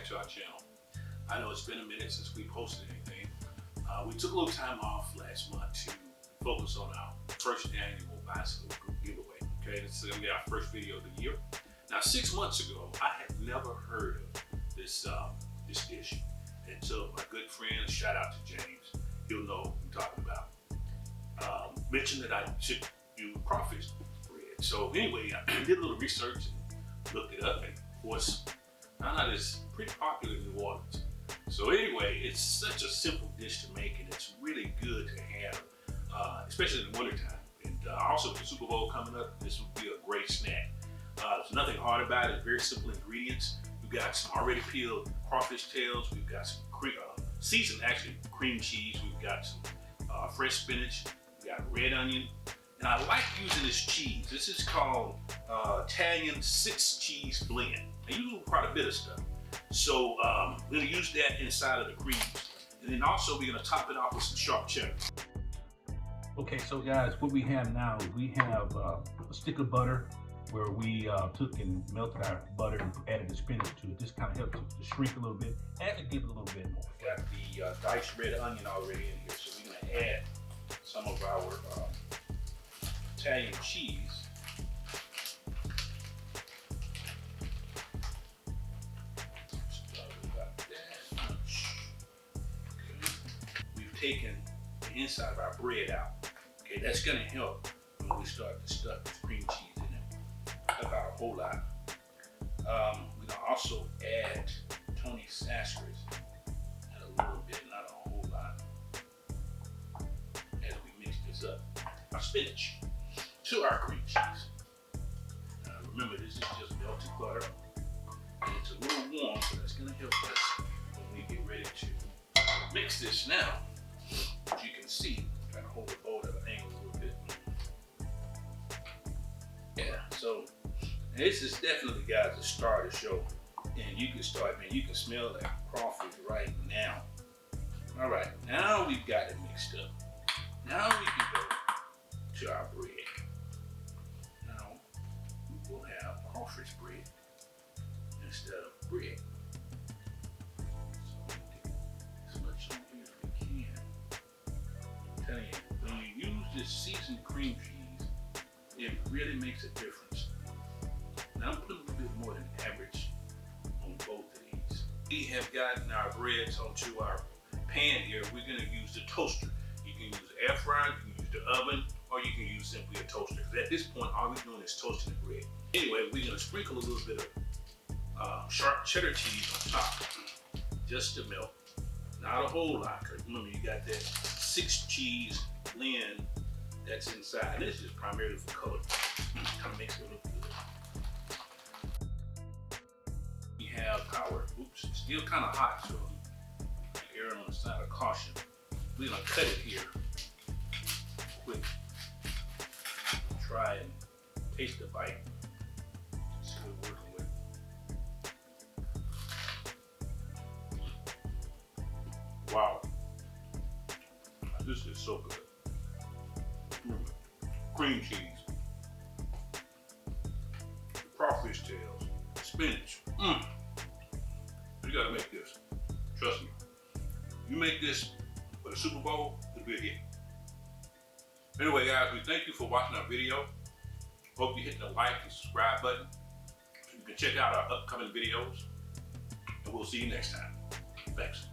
back to our channel. I know it's been a minute since we posted anything. We took a little time off last month to focus on our first annual bicycle group giveaway. Okay, this is gonna be our first video of the year. Now, 6 months ago, I had never heard of this dish until my good friend, shout out to James, he'll know what I'm talking about, mentioned that I should do crawfish bread. So anyway, I did a little research and looked it up, and of course, found out it's pretty popular in New Orleans. So anyway, it's such a simple dish to make, and it's really good to have, especially in the wintertime. And also with the Super Bowl coming up, this would be a great snack. There's nothing hard about it, very simple ingredients. We've got some already peeled crawfish tails, we've got some seasoned cream cheese, we've got some fresh spinach, we've got red onion. And I like using this cheese. This is called Italian 6 cheese blend. I use quite a bit of stuff. So we're gonna use that inside of the cream. And then also we're gonna top it off with some sharp cheddar. Okay, so guys, what we have now, we have a stick of butter where we took and melted our butter and added the spinach to it. This kind of helps it to shrink a little bit and to give it a little bit more. We got the diced red onion already in here, so we're gonna add some of our Italian cheese. We've taken the inside of our bread out. Okay, that's gonna help when we start to stuff this cream cheese in it. About a whole lot. We're gonna also add Tony Sassers, and a little bit, not a whole lot, as we mix this up. Our spinach to our cream cheese. Remember, this is just melted butter, and it's a little warm, so that's gonna help us when we get ready to mix this now. As you can see, I'm trying to hold the bowl at an angle a little bit. Yeah, so this is definitely, guys, a starter show. And you can start, man, you can smell that crawfish right now. All right, now we've got it mixed up. Now we can go to our bread. Now we will have crawfish bread instead of bread. So we get as much on here as we can. I'm telling you, when you use this seasoned cream cheese, it really makes a difference. Now I'm putting a little bit more than average on both of these. We have gotten our breads onto our pan here. We're gonna use the toaster. You can use the air fryer, you can use the oven, or you can use simply a toaster. Because at this point, all we're doing is toasting the bread. Anyway, we're gonna sprinkle a little bit of sharp cheddar cheese on top, just to melt. Not a whole lot, because remember you got that 6 cheese blend that's inside. This is primarily for color. Kind of makes it look good. We have our, oops, it's still kind of hot, so err on the side of caution. We're gonna cut it here quick. Try and taste the bite. See what we're working with. Wow, this is so good. Cream cheese, crawfish tails, spinach. You gotta make this. Trust me. You make this for the Super Bowl, it'll be a hit. Anyway, guys, we thank you for watching our video. Hope you hit the like and subscribe button so you can check out our upcoming videos. And we'll see you next time. Thanks.